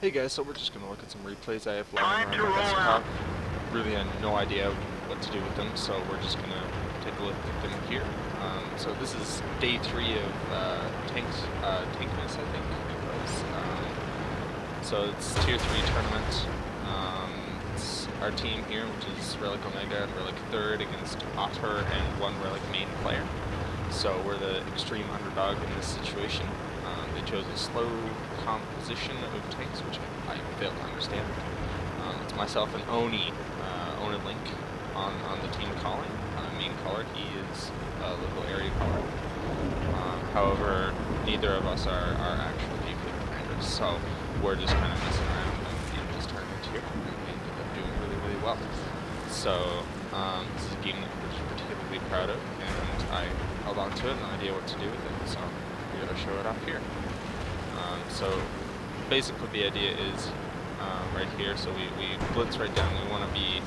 Hey guys, so we're just going to look at some replays I have lying around my desktop. Really had no idea what to do with them, so we're just going to take a look at them here. So this is day 3 of Tankness, I think it was. So it's tier 3 tournament. It's our team here, which is Relic Omega and Relic 3rd against Otter and 1 Relic main player. So we're the extreme underdog in this situation. They chose a slow composition of tanks, which I fail to understand. It's myself and Oni, Link, on the team calling. Main caller, he is a local area caller. However, neither of us are actual deeply commanders, so we're just kind of messing around in this tournament here, and we ended up doing really, really well. So this is a game that we're particularly proud of, and I held on to it, no idea what to do with it, so we gotta show it off here. So basically the idea is right here, so we blitz right down. We want to be,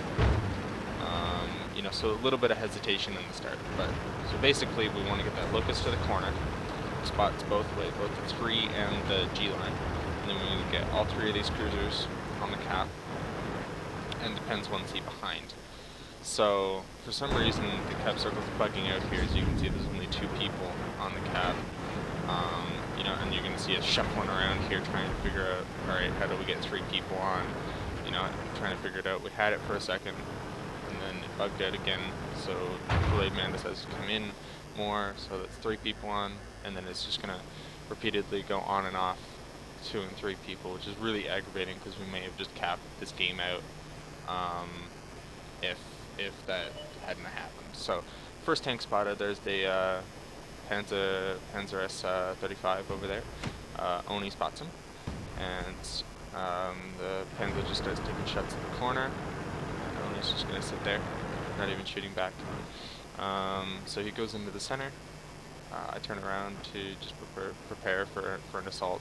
you know, so a little bit of hesitation in the start. But so basically we want to get that locust to the corner, spots both ways, both the 3 and the G line, and then we get all 3 of these cruisers on the cap, and depends 1 seat behind. So for some reason the cap circle's bugging out here. As you can see, there's only 2 people on the cap. You know, and you're going to see us shuffling around here trying to figure out, alright, how do we get 3 people on? You know, trying to figure it out. We had it for a second, and then it bugged out again, so Blade Man decides to come in more, so that's 3 people on, and then it's just going to repeatedly go on and off 2 and 3 people, which is really aggravating because we may have just capped this game out if that hadn't happened. So, first tank spotted, there's the Panzer S-35 over there. Oni spots him, and the Panzer just starts taking shots at the corner. Oni's just going to sit there, not even shooting back. So he goes into the center. I turn around to just prepare for an assault,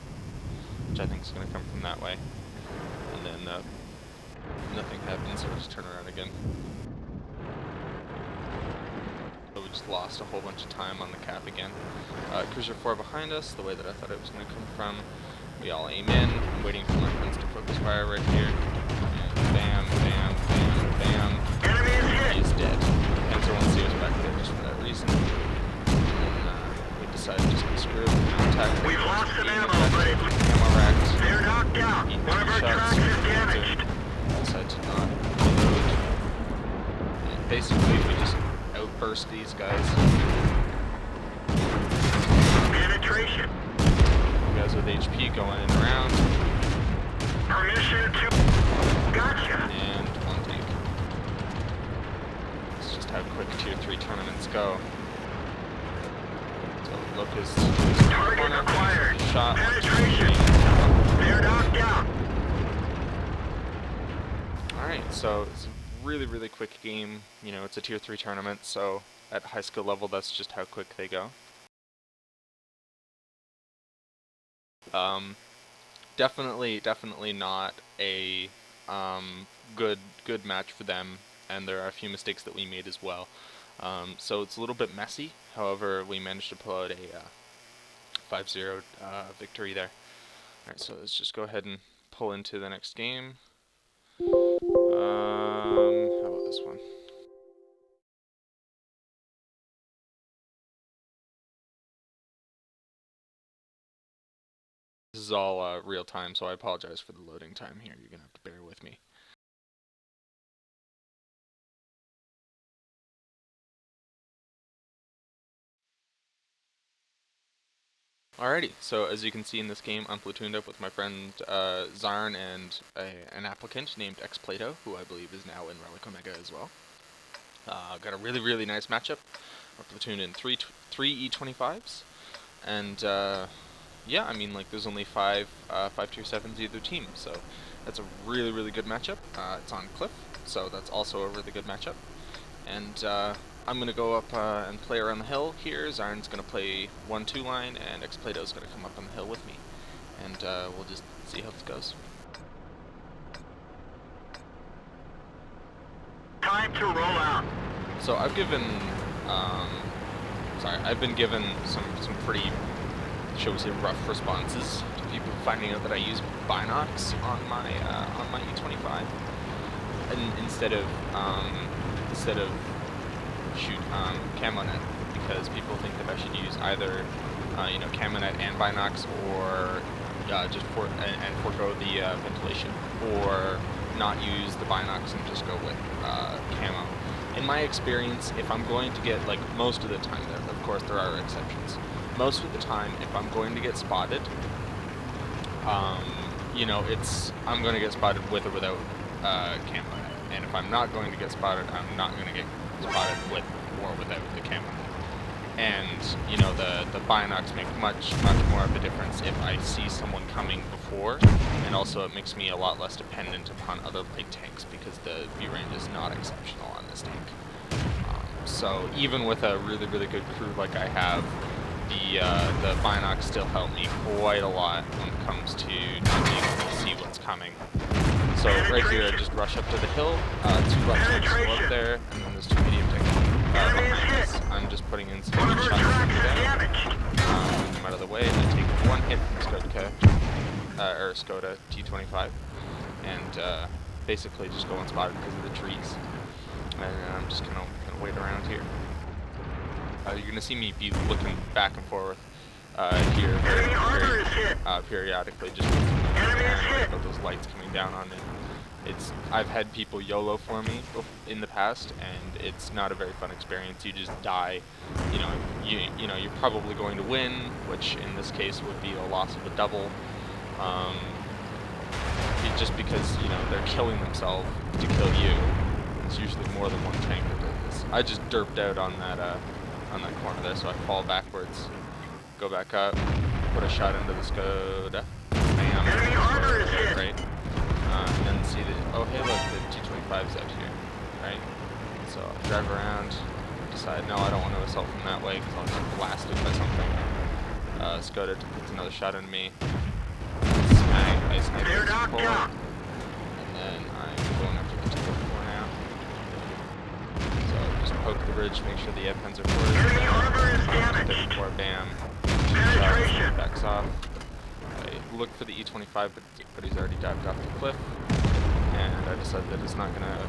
which I think is going to come from that way. And then nothing happens, so I just turn around again. We just lost a whole bunch of time on the cap again. Cruiser 4 behind us, the way that I thought it was going to come from. We all aim in. I'm waiting for my friends to focus fire right here. And bam, bam, bam, bam. Enemy is hit. He is dead. Panzer won't see us back there just for that reason. And we decided just to screw contact. We've lost some ammo, but ammo racked. they're knocked out. One of our tracks is damaged. Decided to not reload. And basically, we just outburst these guys. Penetration. You guys with HP going in around. Permission to... Gotcha. And 1 tank. It's just how quick tier 3 tournaments go. So locust. Target acquired. Shot. Penetration. They're knocked out. Alright, so it's a really, really quick game. You know, it's a tier 3 tournament, so at high skill level, that's just how quick they go. Definitely not a good match for them, and there are a few mistakes that we made as well. So it's a little bit messy. However, we managed to pull out a 5-0 victory there. Alright, so let's just go ahead and pull into the next game. How about this one? This is all real time, so I apologize for the loading time here. You're gonna have to bear with me. Alrighty, so as you can see in this game, I'm platooned up with my friend Zarn and an applicant named Xplato, who I believe is now in Relic Omega as well. Got a really, really nice matchup. We're platooned in three E25s, and yeah, I mean, like, there's only 5 tier 7s either team, so that's a really, really good matchup. It's on Cliff, so that's also a really good matchup. And I'm going to go up and play around the hill here. Zarn's going to play 1-2 line, and Xplato's going to come up on the hill with me. And we'll just see how this goes. Time to roll out. So I've been given some pretty, shall we say, rough responses to people finding out that I use binocs on my E25, and instead of shoot camo net, because people think that I should use either camo net and binocs, or just forego the ventilation, or not use the binocs and just go with camo. In my experience, if I'm going to get, like, most of the time, of course there are exceptions, most of the time if I'm going to get spotted, I'm going to get spotted with or without camo net. And if I'm not going to get spotted, I'm not going to get spotted with or without the camo net. And, the binocs make much more of a difference if I see someone coming before, and also it makes me a lot less dependent upon other light tanks, because the view range is not exceptional on this tank. So even with a really good crew like I have, the binocs still help me quite a lot when it comes to not being able to see what's coming. So right here, I just rush up to the hill, 2 left tanks go up there, and then there's 2 medium tanks behind us. I'm just putting in some shots to them, move them out of the way, and then take 1 hit from Skoda T25, and basically just go unspotted because of the trees. And I'm just gonna wait around here. You're gonna see me be looking back and forth here periodically, just paranoid about those lights coming down on me. I've had people YOLO for me in the past, and it's not a very fun experience. You just die. You're probably going to win, which in this case would be a loss of a double. Just because they're killing themselves to kill you. It's usually more than one tank that does this. I just derped out on that corner there, so I fall backwards, go back up, put a shot into the Skoda. Bam. Right. And then see hey look, the T25's out here, right? So I drive around, decide, no, I don't want to assault from that way because I'll get blasted by something. Skoda puts another shot into me. I snipe his pull, and then I'm going after the T-34 now. So just poke the bridge, make sure the ed pens are forward. T-34, bam. Shots, backs off. I look for the E25, but he's already dived off the cliff, and I decided that it's not gonna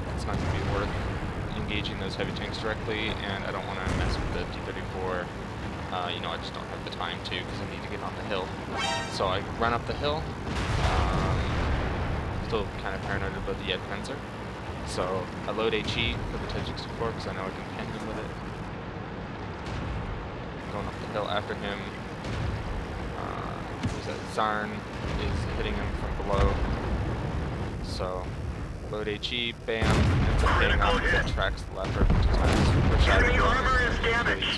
be worth engaging those heavy tanks directly, and I don't want to mess with the T-34. I just don't have the time to, because I need to get on the hill. So I run up the hill, still kind of paranoid about the Ed Penzer. So I load HE for the T-64 because I know I can pen him with it. Going up the hill after him. Zarn is hitting him from below. So load HE, bam, ends up hitting off the tracks the leopard, which is nice. Push out of him,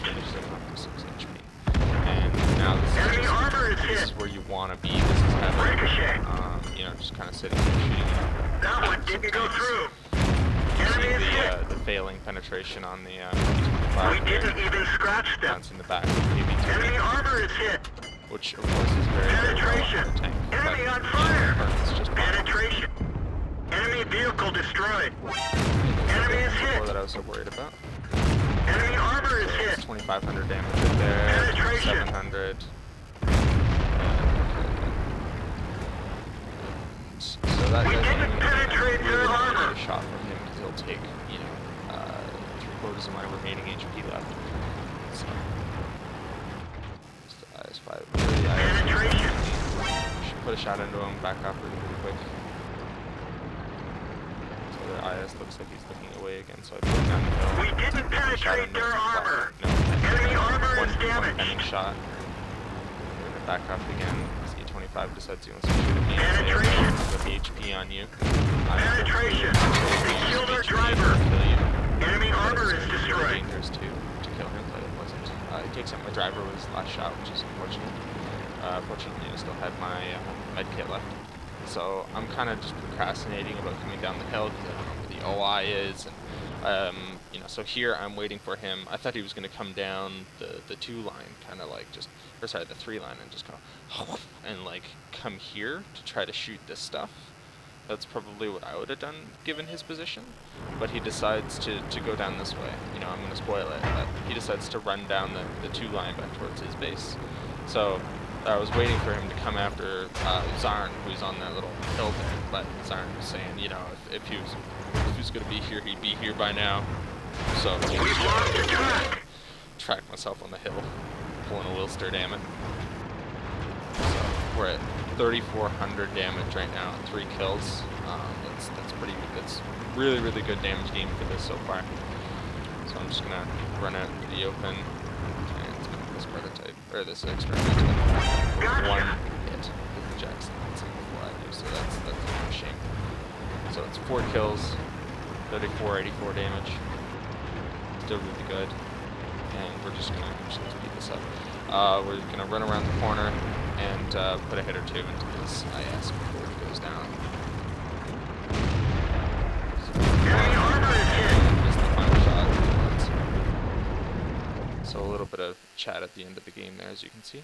finishes him up to 6 HP. And now this is where you want to be. This is heavy. Just kind of sitting there shooting. That one didn't go through. You see the failing penetration on the T-25. We didn't even scratch them. Bouncing the back of the PB2. Enemy armor is hit. Which of course is very well on the tank. Enemy on fire. It's just Penetration. Enemy vehicle destroyed. Enemy is hit. That I was so worried about. Enemy armor is hit. 2,500 damage right there. Penetration. 700. So that We guy's didn't aiming penetrate their a armor. shot from him because he'll take 3/4 of my remaining HP left. So. IS-5. Penetration. Should put a shot into him, back off really quick. So the IS looks like he's looking away again, so I put him down the hill. We didn't penetrate their armor. No, Enemy armor is one damaged. pending shot. We're gonna back off again. C-25 decides he wants to shoot at me. Penetration. With the HP on you. Penetration. They killed our driver. Kill you. Enemy armor is It's really destroyed. dangerous to kill him, but it wasn't. It takes out my driver with his last shot, which is unfortunate. Fortunately, I still had my med kit left. So I'm kind of just procrastinating about coming down the hill because I don't know where the OI is. And, so here I'm waiting for him. I thought he was going to come down the 2 line, kind of like the 3 line, and just kind of and like come here to try to shoot this stuff. That's probably what I would have done given his position. But he decides to go down this way. I'm going to spoil it. But he decides to run down the 2 line back towards his base. So I was waiting for him to come after Zarn, who's on that little hill there. But Zarn was saying, you know, if he was going to be here, he'd be here by now. So We've lost the track. track myself on the hill, pulling a Wilster, damn it. So we're at 3,400 damage right now, 3 kills. That's pretty good. That's really, really good damage game for this so far. So I'm just gonna run out into the open and make this prototype, or this experiment with one hit with the Jackson. That's before I do, so that's a shame. So it's 4 kills, 34, 84 damage. Still really good. And we're just gonna speed this up. We're gonna run around the corner and put a hit or two into this IS before it goes down. And missed the final shot. So a little bit of chat at the end of the game there, as you can see.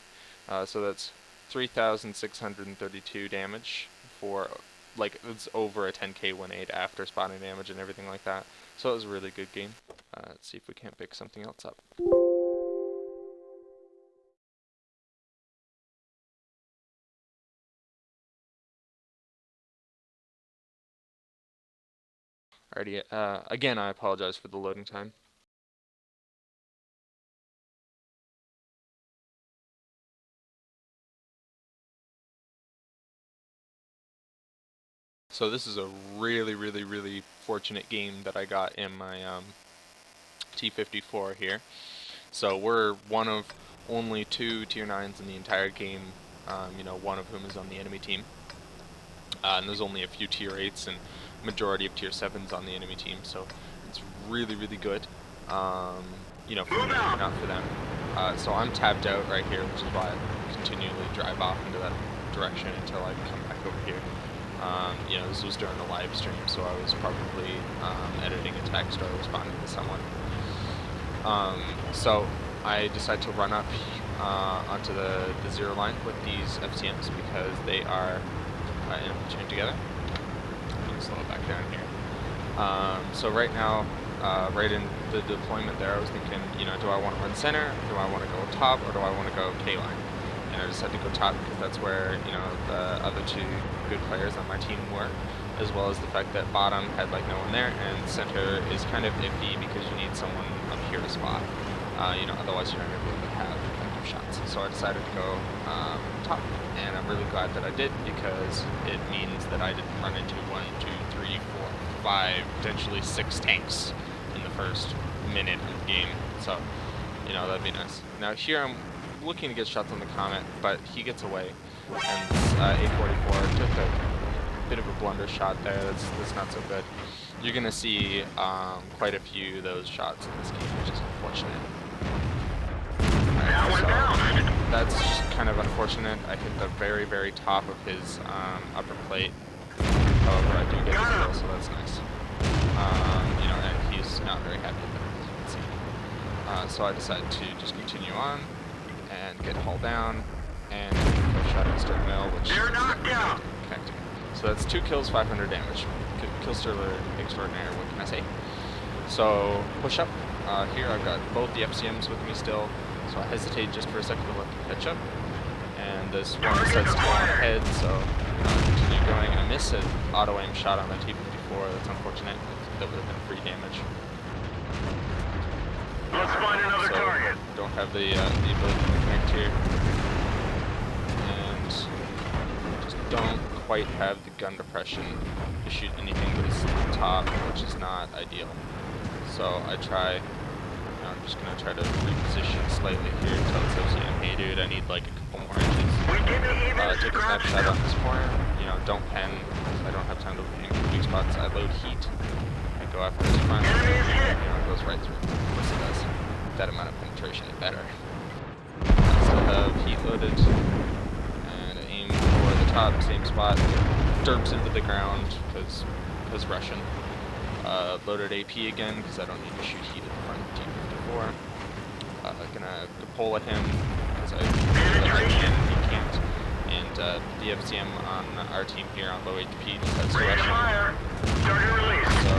So that's 3,632 damage for, like, it's over a 10k 1-8 after spotting damage and everything like that. So it was a really good game. Let's see if we can't pick something else up. Alrighty, again, I apologize for the loading time. So this is a really, really, really fortunate game that I got in my T54 here. So we're one of only 2 tier 9s in the entire game, you know, one of whom is on the enemy team. And there's only a few tier 8s and majority of tier 7s on the enemy team, so it's really, really good, you know, for me, not for them. So I'm tabbed out right here, which is why I continually drive off into that direction until I come back over here. You know, this was during the live stream, so I was probably editing a text or responding to someone. So I decided to run up onto the 0 line with these FCMs because they are in a chain together. Slow it back down here. So right now, right in the deployment there, I was thinking, you know, do I want to run center, do I want to go top, or do I want to go K-line? And I decided to go top because that's where, you know, the other 2 good players on my team were, as well as the fact that bottom had like no one there, and center is kind of iffy because you need someone up here to spot. You know, otherwise you're not going to be able to have effective shots. So I decided to go top, and I'm really glad that I did because it means that I didn't run into 1, 2, 3, 4, 5, potentially 6 tanks in the first minute of the game. So, you know, that'd be nice. Now here I'm looking to get shots on the Comet, but he gets away, and A44 took a bit of a blunder shot there. That's not so good. You're gonna see quite a few of those shots in this game, which is unfortunate. Right, so that's just kind of unfortunate. I hit the very, very top of his upper plate. However, I do get the kill, so that's nice. You know, and he's not very happy with it, as you can see. So I decided to just continue on and get hauled down and go shot at Stern Mill, which They're knocked out. connecting. So that's 2 kills, 500 damage. Killstealer extraordinaire, what can I say? So push up. Here I've got both the FCMs with me still, so I hesitate just for a second to let them catch up. And this one starts to go on ahead, so I continue going. I miss an auto aim shot on the T54. That's unfortunate. That would have been free damage. Let's find another target. Don't have the ability to connect here, and just don't quite have the gun depression to shoot anything that is top, which is not ideal. So I try, you know, I'm just gonna try to reposition slightly here until it says, hey dude, I need like a couple more inches. Take a snapshot on this corner, you know, don't pen, I don't have time to aim for weak spots. I load heat, I go after this front, you know, it goes right through. Of course it does. That amount of penetration is better. I still have heat loaded, and aim for the top, same spot, derps into the ground, because Russian. Loaded AP again, because I don't need to shoot heat at the front of T54. Gonna pull at him, because I feel like I can, he can't. And the FCM on our team here on low HP just has Russian. So,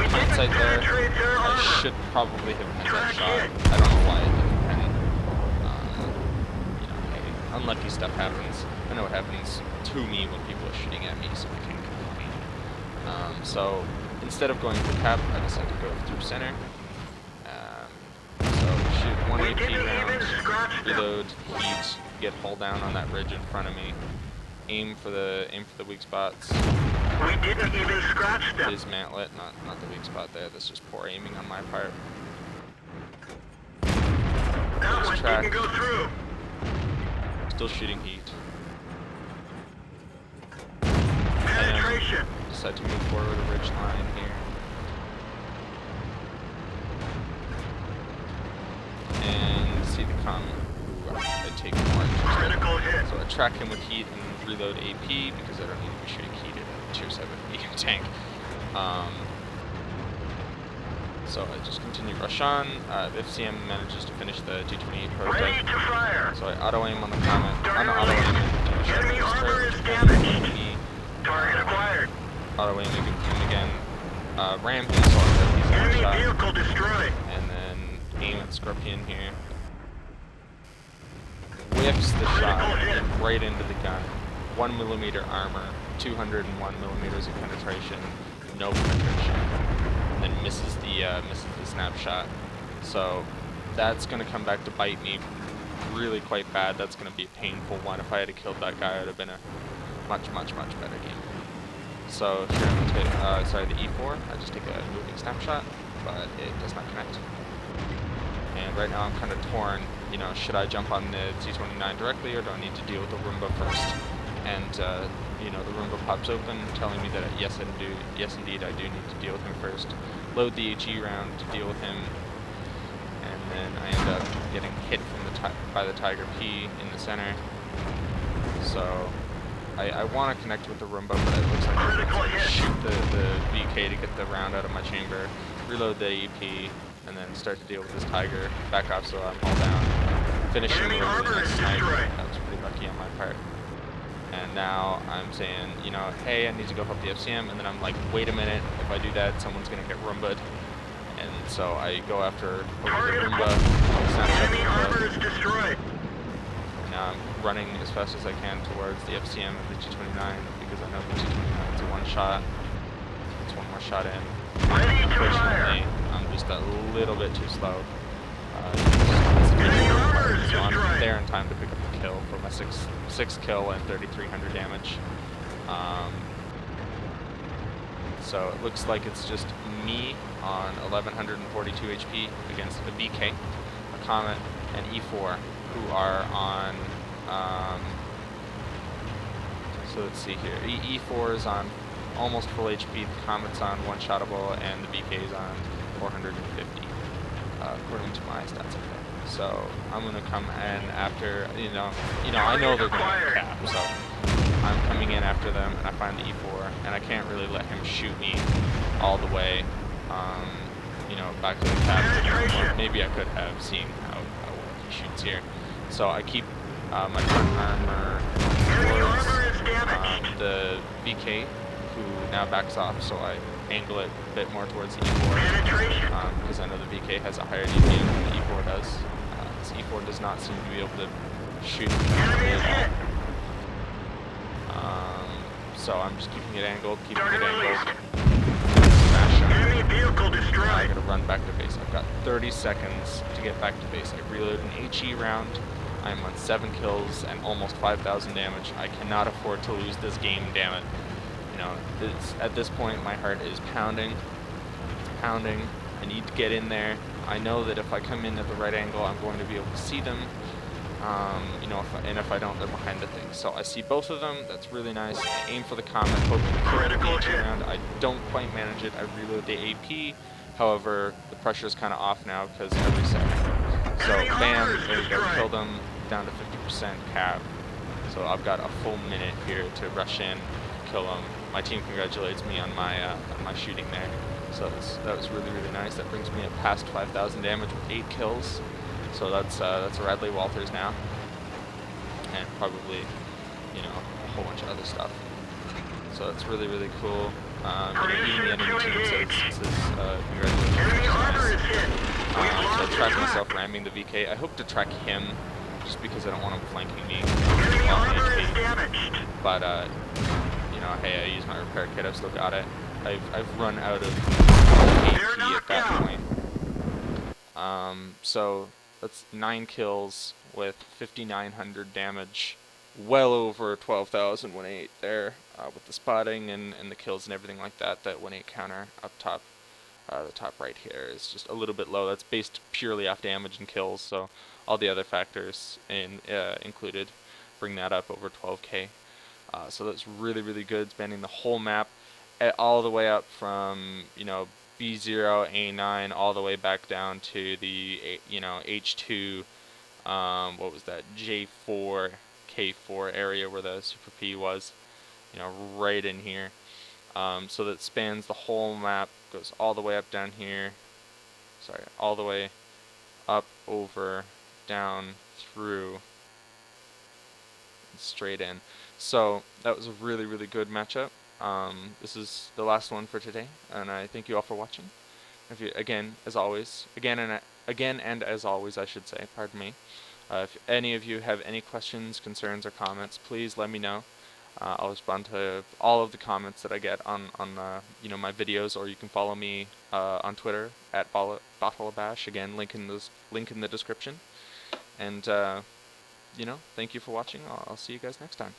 hindsight there, I should probably have had that shot. I don't know why I didn't pen. You know, hey, unlucky stuff happens. I know what happens to me when people are shooting at me, so I can't complain. So instead of going for cap, I decided to go through center. So shoot 1 AP round, reload, heat, get hull down on that ridge in front of me. Aim for the weak spots. We didn't even scratch them. Dismantle it, not the weak spot there. That's just poor aiming on my part. That one Track. didn't go through. Still shooting heat. Penetration. And decide to move forward a ridge line here. And see the comment. Ooh, I take more interest. Critical hit. So I track him with heat and reload AP because I don't need to be shooting heat at a tier 7 medium tank. So I just continue rush on. The FCM manages to finish the G28 prototype. Ready to fire. So I auto aim on the comment. On the auto aim and Enemy armor is damaged. damaged. Target acquired. Auto aiming him again. Ram him so that he's on Enemy shot. vehicle destroyed. And then aim at Scorpion here. Whips the shot right into the gun. 1mm armor, 201 millimeters of penetration, no penetration. And then misses the snapshot. So that's gonna come back to bite me really quite bad. That's gonna be a painful one. If I had killed that guy, it would have been a much better game. So here I'm gonna take, the E4. I just take a moving snapshot, but it does not connect. And right now I'm kind of torn. You know, should I jump on the Z29 directly, or do I need to deal with the Roomba first? And you know, the Roomba pops open, telling me that yes indeed, I do need to deal with him first. Load the HE round to deal with him, and then I end up getting hit from by the Tiger P in the center. So I want to connect with the Roomba, but it looks like I'm going to shoot the VK to get the round out of my chamber, reload the EP, and then start to deal with this Tiger. Back off so I'm all down. Finishing with a really nice sniper. That was pretty lucky on my part. And now I'm saying, you know, hey, I need to go help the FCM, and then I'm like, wait a minute, if I do that, someone's gonna get Roomba'd. And so I go after the Roomba. Enemy armor is destroyed. And now I'm running as fast as I can towards the FCM of the G29 because I know the G29 is a one shot. It's one more shot in. Unfortunately, I'm just a little bit too slow. So I'm there in time to pick up the kill for my six kill and 3,300 damage. So it looks like it's just me on 1,142 HP against a BK, a Comet, and E4, who are on. So let's see here. E4 is on almost full HP. The Comet's on one-shottable, and the BK is on 450, according to my stats. Okay. So I'm gonna come in after, you know, I know they're gonna cap, so I'm coming in after them, and I find the E4, and I can't really let him shoot me all the way, you know, back to the cap. Or maybe I could have seen how well he shoots here. So I keep my front armor towards the BK, who now backs off, so I angle it a bit more towards the E4, because I know the BK has a higher DPM than the E4 does. This E4 does not seem to be able to shoot at all. So I'm just keeping it angled, smash him. Enemy vehicle destroyed. Now I gotta run back to base. I've got 30 seconds to get back to base. I reload an HE round. I'm on 7 kills and almost 5,000 damage. I cannot afford to lose this game, damn it. You know, at this point, my heart is pounding. It's pounding. I need to get in there. I know that if I come in at the right angle, I'm going to be able to see them. You know, if I don't, they're behind the thing. So I see both of them. That's really nice. I aim for the Comet, hoping to kill the HE round. I don't quite manage it. I reload the AP. However, the pressure is kind of off now because every second. So bam, there we go. Killed them down to 50% cap. So I've got a full minute here to rush in, kill them. My team congratulates me on my shooting there. So that was really nice. That brings me up past 5,000 damage with 8 kills. So that's a Radley Walters now, and probably, you know, a whole bunch of other stuff. So that's really cool. He and the enemy team says congratulations. Nice. So I track myself ramming the VK. I hope to track him just because I don't want them flanking me. Enemy Well, armor is HP. damaged. But you know, hey, I use my repair kit. I've still got it. I've run out of HP at that point. So that's 9 kills with 5,900 damage, well over 12,000 there with the spotting and the kills and everything like that. That 1-8 counter up top, the top right here is just a little bit low. That's based purely off damage and kills, so all the other factors included bring that up over 12k. So that's really, really good, spanning the whole map, all the way up from, you know, B0, A9, all the way back down to the, you know, H2, what was that, J4, K4 area where the Super P was, you know, right in here. So that spans the whole map, goes all the way up down here, sorry, all the way up, over, down, through, straight in. So that was a really, really good matchup. This is the last one for today, and I thank you all for watching. If you, again, as always, again and as always, I should say, pardon me. If any of you have any questions, concerns, or comments, please let me know. I'll respond to all of the comments that I get on you know, my videos, or you can follow me on Twitter at bottlebash. Again, link in the description. And you know, thank you for watching. I'll see you guys next time.